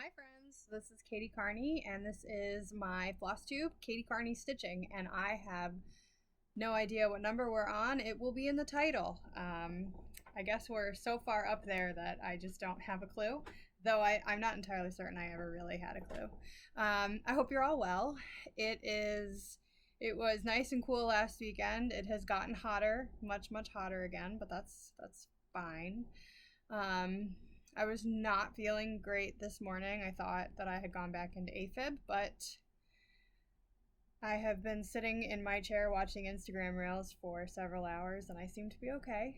Hi friends, this is Katie Carney and this is my Flosstube, Katie Carney Stitching, and I have no idea what number we're on. It will be in the title. I guess we're so far up there that I just don't have a clue, though I'm not entirely certain I ever really had a clue. I hope you're all well. It was nice and cool last weekend. It has gotten hotter, much hotter again, but that's fine. I was not feeling great this morning. I thought that I had gone back into AFib, but I have been sitting in my chair watching Instagram Reels for several hours and I seem to be okay.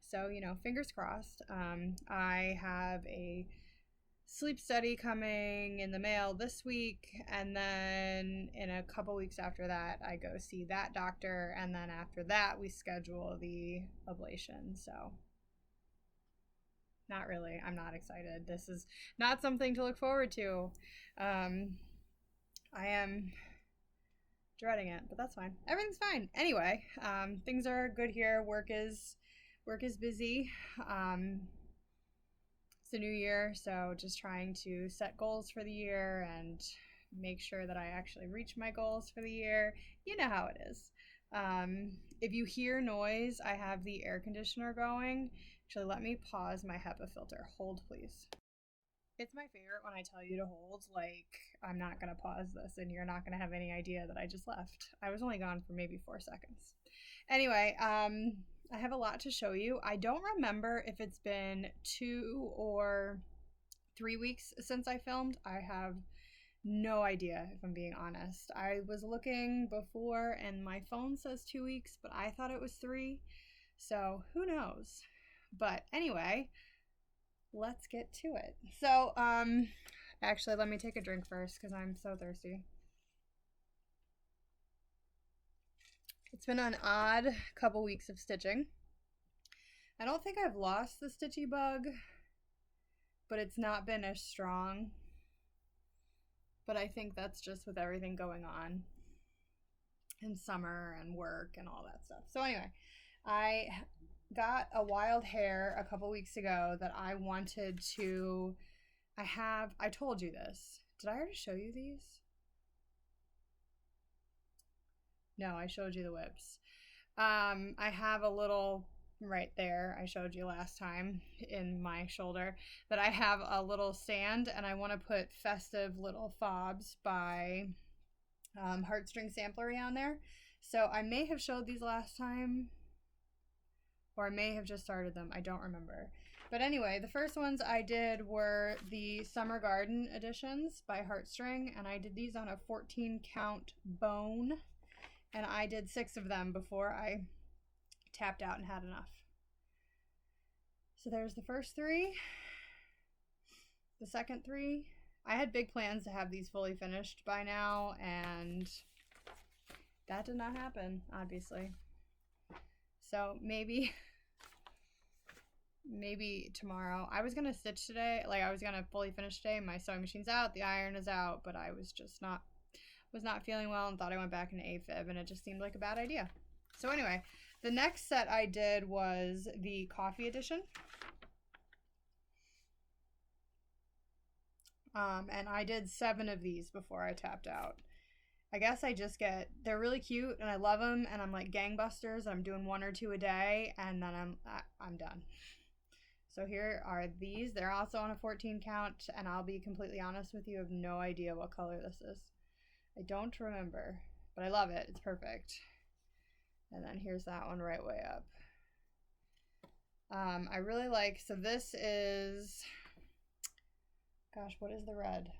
So, fingers crossed. I have a sleep study coming in the mail this week, and then in a couple weeks after that, I go see that doctor, and then after that, we schedule the ablation. So, not really. I'm not excited. This is not something to look forward to. I am dreading it, but that's fine. Everything's fine. Anyway, things are good here. Work is busy. It's a new year, so just trying to set goals for the year and make sure that I actually reach my goals for the year. You know how it is. If you hear noise, I have the air conditioner going. Actually, let me pause my HEPA filter. Hold, please. It's my favorite when I tell you to hold, like, I'm not going to pause this and you're not going to have any idea that I just left. I was only gone for maybe 4 seconds. Anyway, I have a lot to show you. I don't remember if it's been 2 or 3 weeks since I filmed. I have no idea, if I'm being honest. I was looking before and my phone says 2 weeks, but I thought it was 3. So who knows? But anyway, let's get to it. So, actually, let me take a drink first because I'm so thirsty. It's been an odd couple weeks of stitching. I don't think I've lost the stitchy bug, but it's not been as strong. But I think that's just with everything going on in summer and work and all that stuff. So anyway, I got a wild hair a couple weeks ago that I wanted to. I told you this. Did I already show you these? No, I showed you the whips. I have a little right there. I showed you last time in my shoulder that I have a little stand, and I want to put Festive Little Fobs by Heartstring Samplery on there. So I may have showed these last time, or I may have just started them. I don't remember. But anyway, the first ones I did were the Summer Garden editions by Heartstring, and I did these on a 14 count bone, and I did 6 of them before I tapped out and had enough. So there's the first 3. The second 3. I had big plans to have these fully finished by now, and that did not happen, obviously. So maybe tomorrow. I was gonna stitch today, like I was gonna fully finish today. My sewing machine's out, the iron is out, but I was just not feeling well and thought I went back into AFib, and it just seemed like a bad idea. So anyway, the next set I did was the coffee edition. And I did 7 of these before I tapped out. I guess they're really cute and I love them, and I'm like gangbusters. I'm doing 1 or 2 a day, and then I'm done. So here are these. They're also on a 14 count, and I'll be completely honest with you, I have no idea what color this is. I don't remember, but I love it. It's perfect. And then here's that one right way up. I really like, so this is, gosh, what is the red?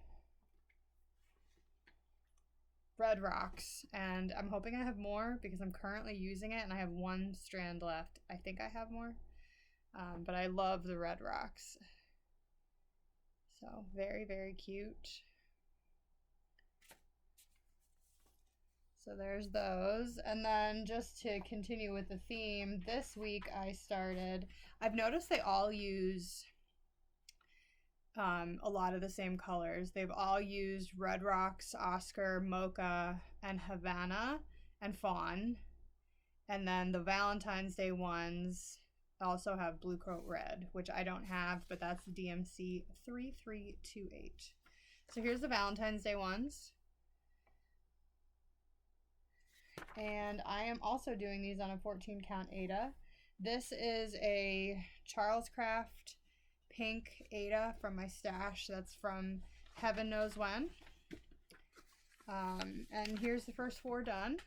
Red Rocks, and I'm hoping I have more because I'm currently using it and I have 1 strand left. I think I have more, but I love the Red Rocks. So very, very cute. So there's those. And then just to continue with the theme, this week I've noticed they all use a lot of the same colors. They've all used Red Rocks, Oscar, Mocha, and Havana, and Fawn. And then the Valentine's Day ones, also have Blue Coat Red, which I don't have, but that's DMC 3328. So here's the Valentine's Day ones. And I am also doing these on a 14 count Aida. This is a Charles Craft pink Aida from my stash. That's from heaven knows when. And here's the first 4 done.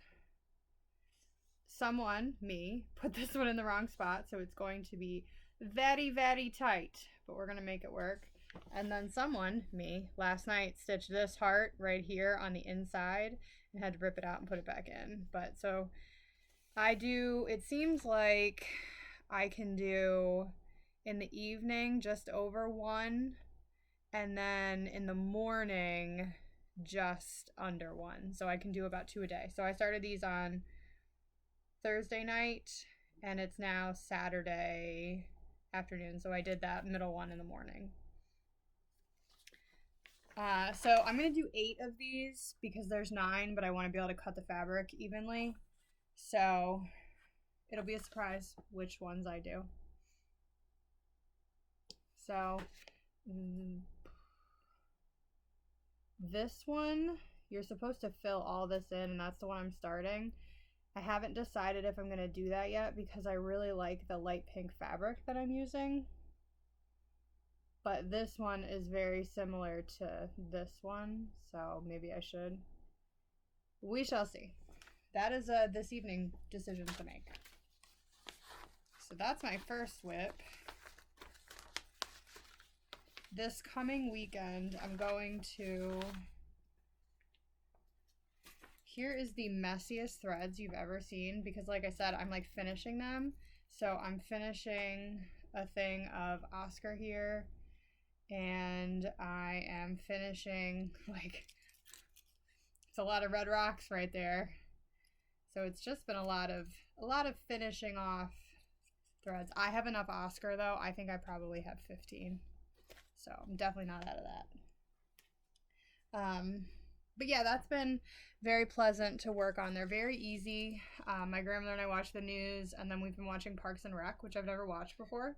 Someone, me, put this one in the wrong spot, so it's going to be very, very tight, but we're going to make it work. And then someone, me, last night stitched this heart right here on the inside and had to rip it out and put it back in. But so I do, it seems like I can do in the evening just over 1, and then in the morning just under 1. So I can do about 2 a day. So I started these on Thursday night, and it's now Saturday afternoon. So I did that middle one in the morning. So I'm going to do 8 of these because there's 9, but I want to be able to cut the fabric evenly. So it'll be a surprise which ones I do. So this one, you're supposed to fill all this in, and that's the one I'm starting. I haven't decided if I'm going to do that yet because I really like the light pink fabric that I'm using. But this one is very similar to this one, so maybe I should. We shall see. That is a this evening decision to make. So that's my first whip. This coming weekend, I'm going to... Here is the messiest threads you've ever seen because, like I said, I'm like finishing them. So I'm finishing a thing of Oscar here, and I am finishing, like, it's a lot of red rocks right there. So it's just been a lot of finishing off threads. I have enough Oscar though. I think I probably have 15. So I'm definitely not out of that. But yeah, that's been very pleasant to work on. They're very easy. My grandmother and I watch the news, and then we've been watching Parks and Rec, which I've never watched before.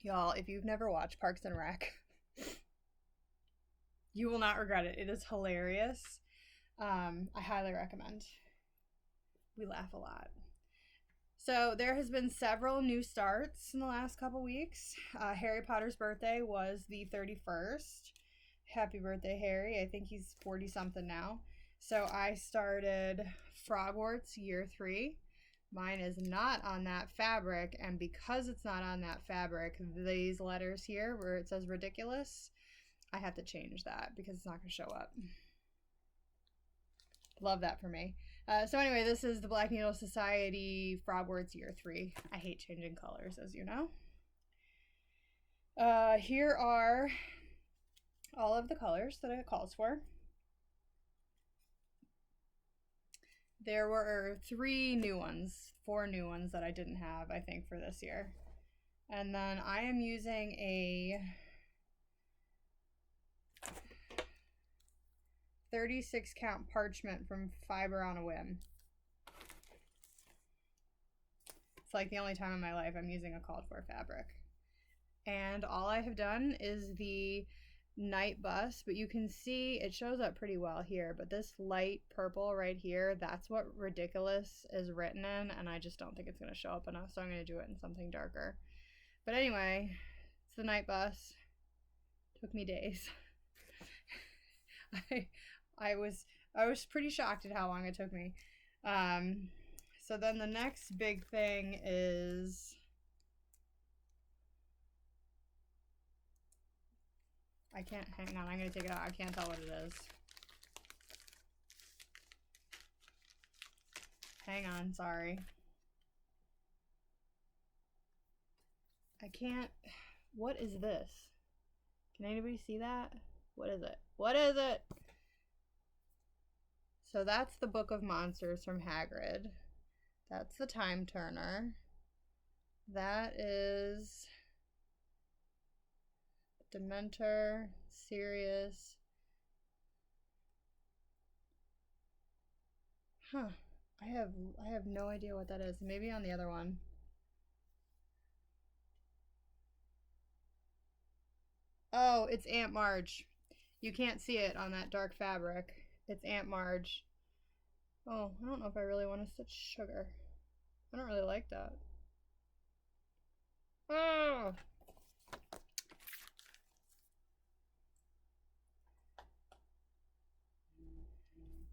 Y'all, if you've never watched Parks and Rec, you will not regret it. It is hilarious. I highly recommend. We laugh a lot. So there has been several new starts in the last couple weeks. Harry Potter's birthday was the 31st. Happy birthday, Harry. I think he's 40 something now. So I started Frogwarts year 3. Mine is not on that fabric, and because it's not on that fabric, these letters here where it says ridiculous, I have to change that because it's not going to show up. Love that for me. So anyway, this is the Black Needle Society Frogwarts year 3. I hate changing colors, as you know. Here are all of the colors that it calls for. There were 4 new ones that I didn't have, I think, for this year. And then I am using a 36 count parchment from Fiber on a Whim. It's like the only time in my life I'm using a called for fabric. And all I have done is the night bus, but you can see it shows up pretty well here, but this light purple right here, that's what ridiculous is written in, and I just don't think it's going to show up enough, so I'm going to do it in something darker. But anyway, it's the night bus. Took me days. I was pretty shocked at how long it took me. So then the next big thing is I can't, hang on, I'm going to take it out. I can't tell what it is. Hang on, sorry. I can't, what is this? Can anybody see that? What is it? What is it? So that's the Book of Monsters from Hagrid. That's the Time Turner. That is Dementor, Sirius. Huh. I have no idea what that is. Maybe on the other one. Oh, it's Aunt Marge. You can't see it on that dark fabric. It's Aunt Marge. Oh, I don't know if I really want to stitch sugar. I don't really like that. Oh!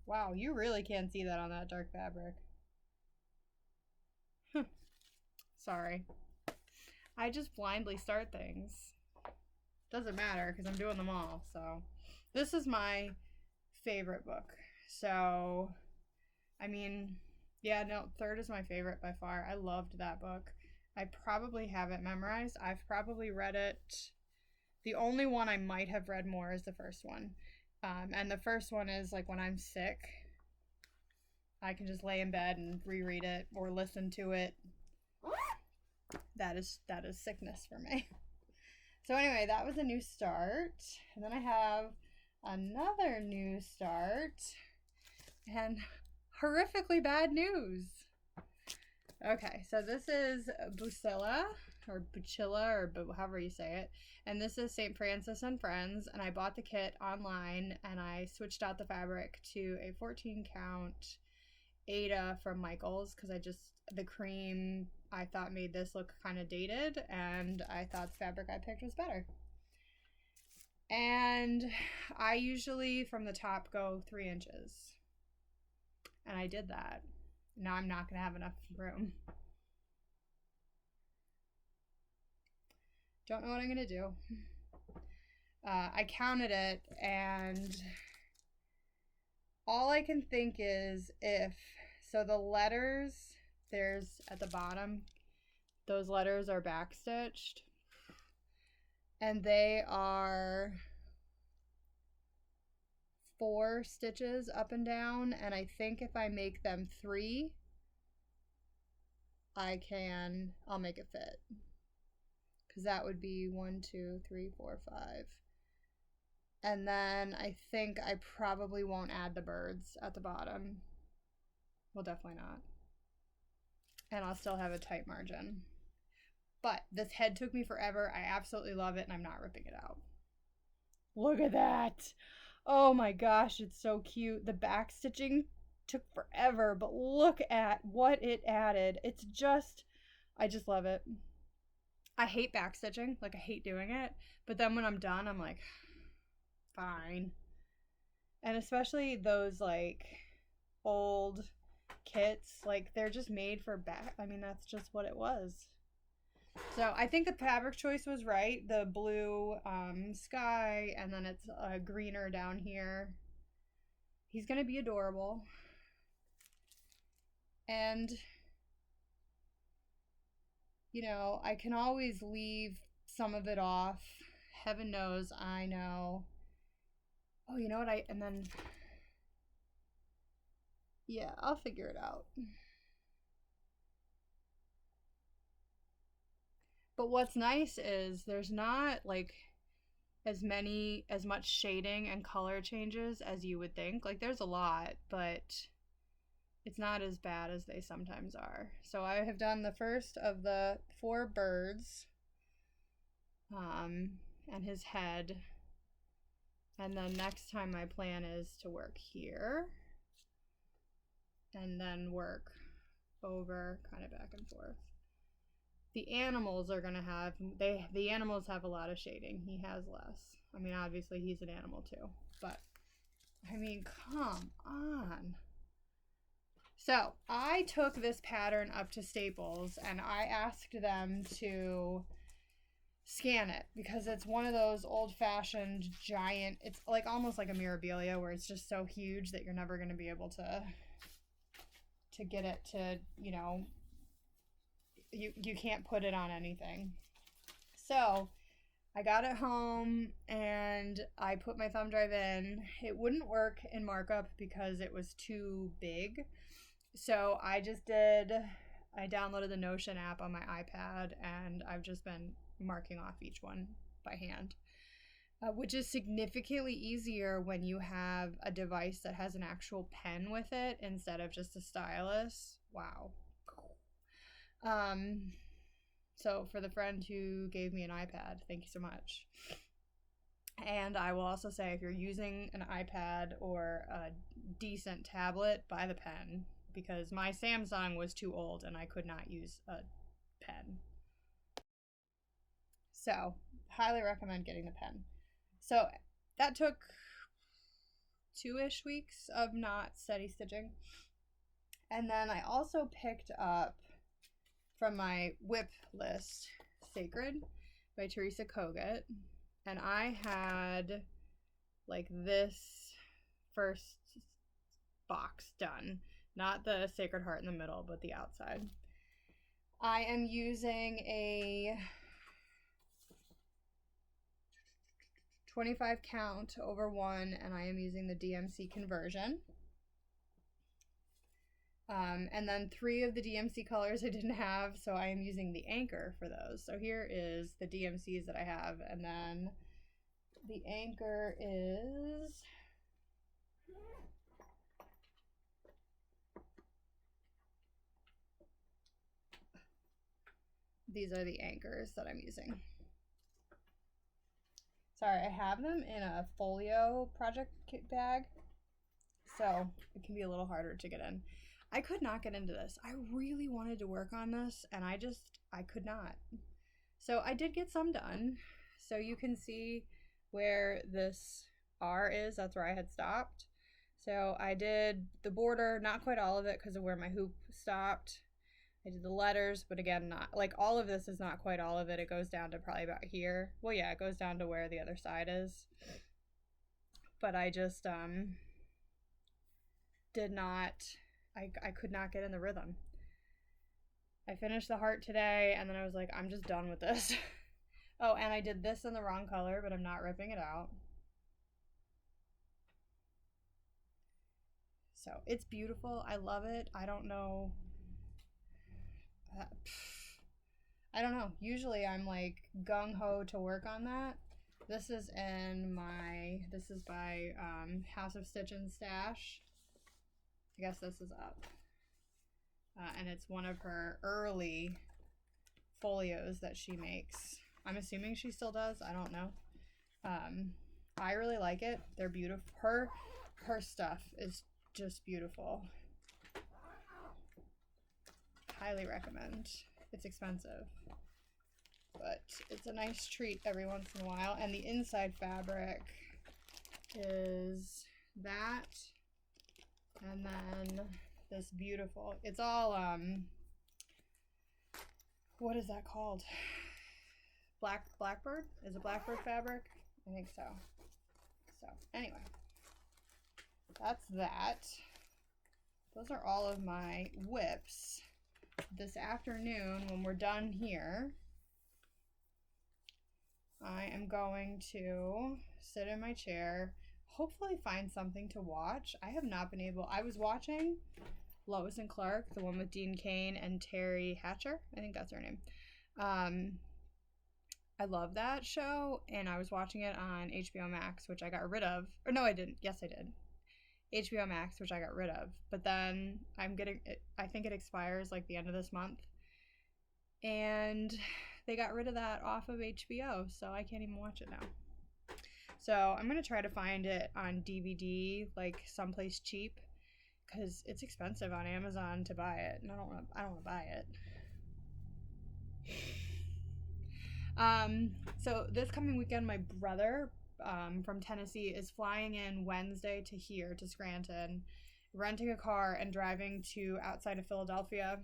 Wow, you really can't see that on that dark fabric. Sorry. I just blindly start things. Doesn't matter because I'm doing them all. So this is my favorite book. So, I mean, yeah, no, third is my favorite by far. I loved that book. I probably have it memorized. I've probably read it. The only one I might have read more is the first one. And the first one is like when I'm sick, I can just lay in bed and reread it or listen to it. That is sickness for me. So anyway, that was a new start. And then I have another new start and horrifically bad news. Okay, so this is Bucilla or however you say it. And this is St. Francis and Friends. And I bought the kit online and I switched out the fabric to a 14 count Ada from Michaels because the cream I thought made this look kind of dated, and I thought the fabric I picked was better. And I usually from the top go 3 inches, and I did that. Now I'm not gonna have enough room. Don't know what I'm gonna do. I counted it, and all I can think is so the letters, there's at the bottom, those letters are backstitched. And they are 4 stitches up and down. And I think if I make them 3, I'll make it fit. Because that would be 1, 2, 3, 4, 5. And then I think I probably won't add the birds at the bottom. Well, definitely not. And I'll still have a tight margin. But this head took me forever. I absolutely love it, and I'm not ripping it out. Look at that. Oh my gosh, it's so cute. The back stitching took forever, but look at what it added. I just love it. I hate back stitching. Like, I hate doing it. But then when I'm done, I'm like, fine. And especially those, like, old kits, like, they're just made for back. I mean, that's just what it was. So I think the fabric choice was right. The blue sky, and then it's greener down here. He's going to be adorable. And, you know, I can always leave some of it off. Heaven knows I know. Oh, you know what? Yeah, I'll figure it out. But what's nice is there's not like as much shading and color changes as you would think. Like, there's a lot, but it's not as bad as they sometimes are. So I have done the first of the 4 birds, and his head. And then next time my plan is to work here and then work over kind of back and forth. The animals are gonna have the animals have a lot of shading. He has less. I mean, obviously he's an animal too, but I mean, come on. So I took this pattern up to Staples and I asked them to scan it because it's one of those old-fashioned giant, it's like almost like a Mirabilia where it's just so huge that you're never going to be able to get it to, you know, you can't put it on anything. So I got it home and I put my thumb drive in. It wouldn't work in markup because it was too big. So I downloaded the Notion app on my iPad and I've just been marking off each one by hand. which is significantly easier when you have a device that has an actual pen with it instead of just a stylus. Wow. So for the friend who gave me an iPad, thank you so much. And I will also say, if you're using an iPad or a decent tablet, buy the pen, because my Samsung was too old and I could not use a pen. So, highly recommend getting the pen. So, that took 2-ish weeks of not steady stitching. And then I also picked up from my whip list Sacred by Teresa Kogut. And I had like this first box done. Not the Sacred Heart in the middle, but the outside. I am using a 25 count over 1, and I am using the DMC conversion. And then 3 of the DMC colors I didn't have, so I am using the anchor for those. So here is the DMCs that I have, and then the anchor is these are the anchors that I'm using. Sorry, I have them in a folio project kit bag, so it can be a little harder to get in. I could not get into this. I really wanted to work on this, and I could not. So I did get some done. So you can see where this R is. That's where I had stopped. So I did the border, not quite all of it because of where my hoop stopped. I did the letters, but again, not like all of this is not quite all of it. It goes down to probably about here. Well, yeah, it goes down to where the other side is. But I just did not, I could not get in the rhythm. I finished the heart today, and then I was like, I'm just done with this. Oh, and I did this in the wrong color, but I'm not ripping it out. So it's beautiful. I love it. I don't know. Usually I'm like gung-ho to work on that. This is by House of Stitch and Stash. I guess this is up. And it's one of her early folios that she makes. I'm assuming she still does. I don't know. I really like it. They're beautiful. Her stuff is just beautiful. Highly recommend. It's expensive, but it's a nice treat every once in a while. And the inside fabric is that, and then this beautiful, it's all what is that called? Blackbird? Is it Blackbird fabric? I think so. So anyway, that's that. Those are all of my whips. This afternoon, when we're done here, I am going to sit in my chair, hopefully find something to watch. I have not been able, I was watching Lois and Clark, the one with Dean Cain and Terry Hatcher. I think that's her name. I love that show, and I was watching it on HBO Max, which I got rid of. Or no, I didn't. Yes, I did. HBO Max, which I got rid of. But then I'm getting it, I think it expires like the end of this month. And they got rid of that off of HBO, so I can't even watch it now. So I'm going to try to find it on DVD, like someplace cheap, because it's expensive on Amazon to buy it, and I don't want to buy it. So this coming weekend, my brother from Tennessee is flying in Wednesday to here to Scranton, renting a car and driving to outside of Philadelphia,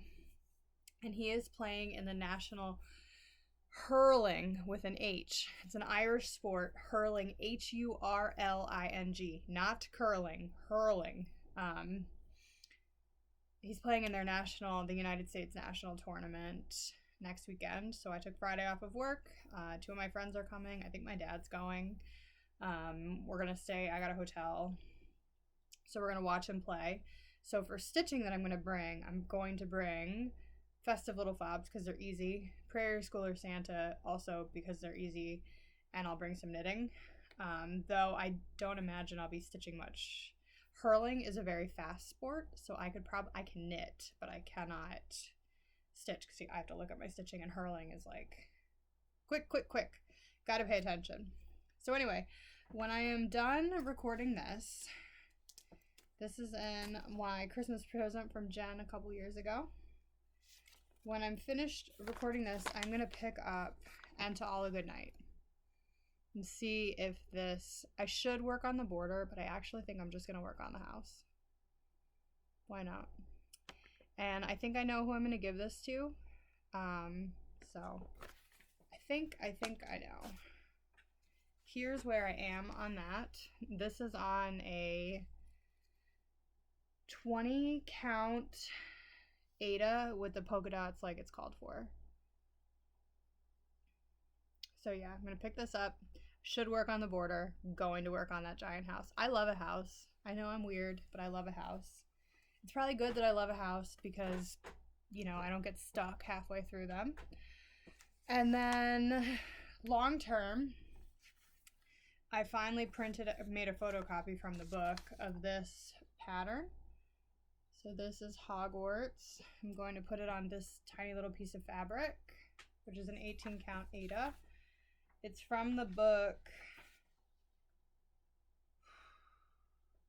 and he is playing in the national hurling with an H. It's an Irish sport, hurling, Hurling, not curling, hurling. He's playing in the United States national tournament next weekend. So I took Friday off of work. 2 of my friends are coming. I think my dad's going. We're gonna stay. I got a hotel, so we're gonna watch him play. So for stitching that I'm going to bring festive little fobs because they're easy. Prairie Schooler Santa also because they're easy, and I'll bring some knitting. though I don't imagine I'll be stitching much. Hurling is a very fast sport, so I can knit, but I cannot stitch because I have to look at my stitching, and hurling is like quick, quick, quick. Gotta pay attention. So anyway, when I am done recording this, this is in my Christmas present from Jen a couple years ago. When I'm finished recording this, I'm going to pick up And to All a Good Night and see if this, I should work on the border, but I actually think I'm just going to work on the house. Why not? And I think I know who I'm going to give this to. So I think I know. Here's where I am on that. This is on a 20 count Aida with the polka dots like it's called for. So yeah, I'm gonna pick this up. Should work on the border. Going to work on that giant house. I love a house. I know I'm weird, but I love a house. It's probably good that I love a house because, you know, I don't get stuck halfway through them. And then long term, I finally made a photocopy from the book of this pattern. So this is Hogwarts. I'm going to put it on this tiny little piece of fabric, which is an 18 count Aida. It's from the book,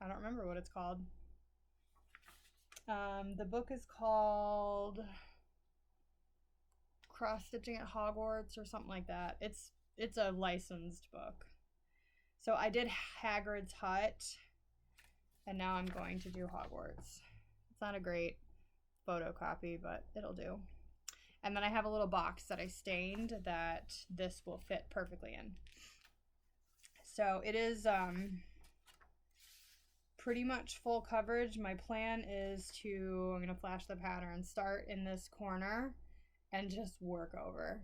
I don't remember what it's called. The book is called Cross Stitching at Hogwarts or something like that. It's a licensed book. So I did Hagrid's Hut, and now I'm going to do Hogwarts. It's not a great photocopy, but it'll do. And then I have a little box that I stained that this will fit perfectly in. So it is pretty much full coverage. My plan is I'm going to flash the pattern, start in this corner, and just work over.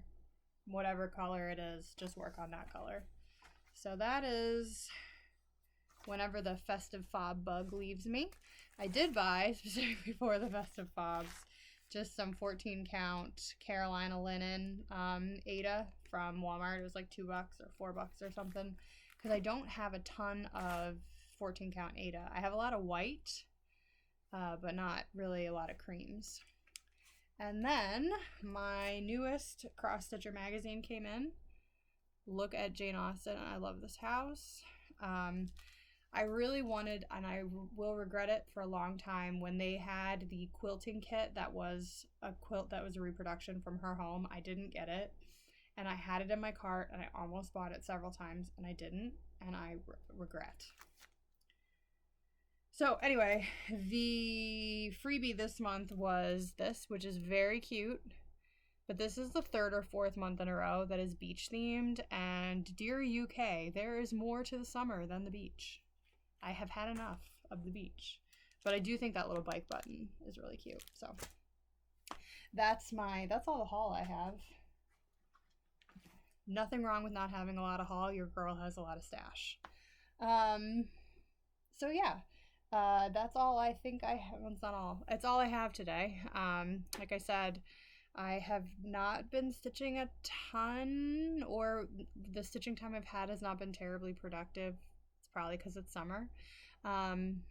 Whatever color it is, just work on that color. So that is whenever the festive fob bug leaves me. I did buy, specifically for the festive fobs, just some 14 count Carolina linen Aida from Walmart. It was like $2 or $4 or something, because I don't have a ton of 14 count Aida. I have a lot of white, but not really a lot of creams. And then my newest Cross Stitcher magazine came in. Look at Jane Austen. I love this house. I really wanted, and I will regret it for a long time, when they had the quilting kit that was a quilt that was a reproduction from her home. I didn't get it, and I had it in my cart, and I almost bought it several times, and I didn't, and I regret. So anyway, the freebie this month was this, which is very cute. But this is the third or fourth month in a row that is beach themed, and dear UK, there is more to the summer than the beach. I have had enough of the beach, but I do think that little bike button is really cute. So that's all the haul I have. Nothing wrong with not having a lot of haul. Your girl has a lot of stash. So yeah, that's all I think I have. Well, it's not all. It's all I have today. Like I said, I have not been stitching a ton, or the stitching time I've had has not been terribly productive. It's probably because it's summer. And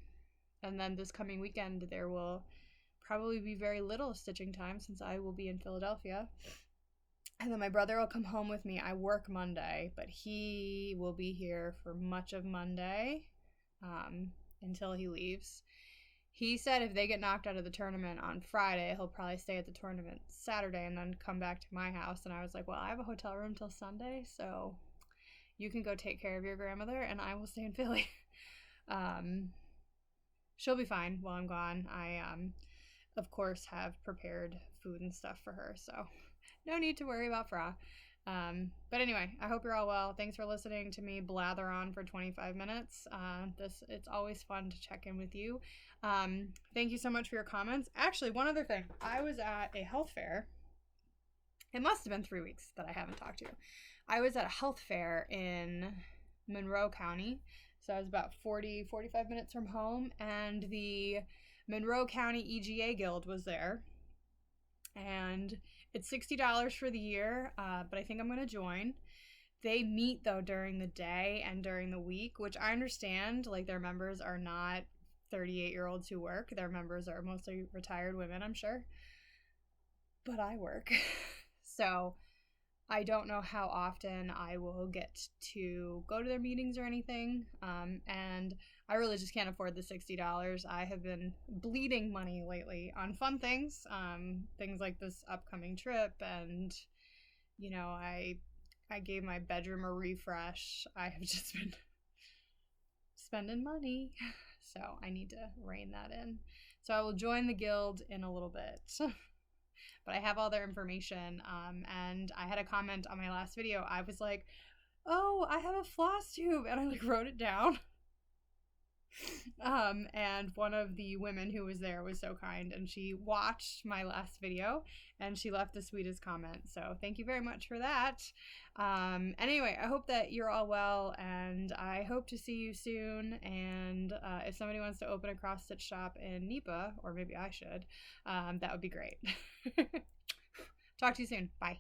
then this coming weekend, there will probably be very little stitching time since I will be in Philadelphia. And then my brother will come home with me. I work Monday, but he will be here for much of Monday until he leaves. He said if they get knocked out of the tournament on Friday, he'll probably stay at the tournament Saturday and then come back to my house. And I was like, well, I have a hotel room till Sunday, so you can go take care of your grandmother and I will stay in Philly. She'll be fine while I'm gone. I, of course, have prepared food and stuff for her, so no need to worry about Fra. But anyway, I hope you're all well. Thanks for listening to me blather on for 25 minutes. It's always fun to check in with you. Thank you so much for your comments. Actually, one other thing. I was at a health fair. It must have been 3 weeks that I haven't talked to you. I was at a health fair in Monroe County. So I was about 45 minutes from home, and the Monroe County EGA Guild was there. And it's $60 for the year, but I think I'm going to join. They meet though during the day and during the week, which I understand. Like, their members are not 38-year-olds who work. Their members are mostly retired women, I'm sure. But I work. So I don't know how often I will get to go to their meetings or anything. And I really just can't afford the $60. I have been bleeding money lately on fun things, things like this upcoming trip. And, you know, I gave my bedroom a refresh. I have just been spending money. So I need to rein that in. So I will join the guild in a little bit. But I have all their information. And I had a comment on my last video. I was like, oh, I have a Flosstube. And I like wrote it down. And one of the women who was there was so kind, and she watched my last video and she left the sweetest comment. So thank you very much for that. Anyway, I hope that you're all well, and I hope to see you soon. And if somebody wants to open a cross stitch shop in NEPA, or maybe I should, that would be great. Talk to you soon. Bye.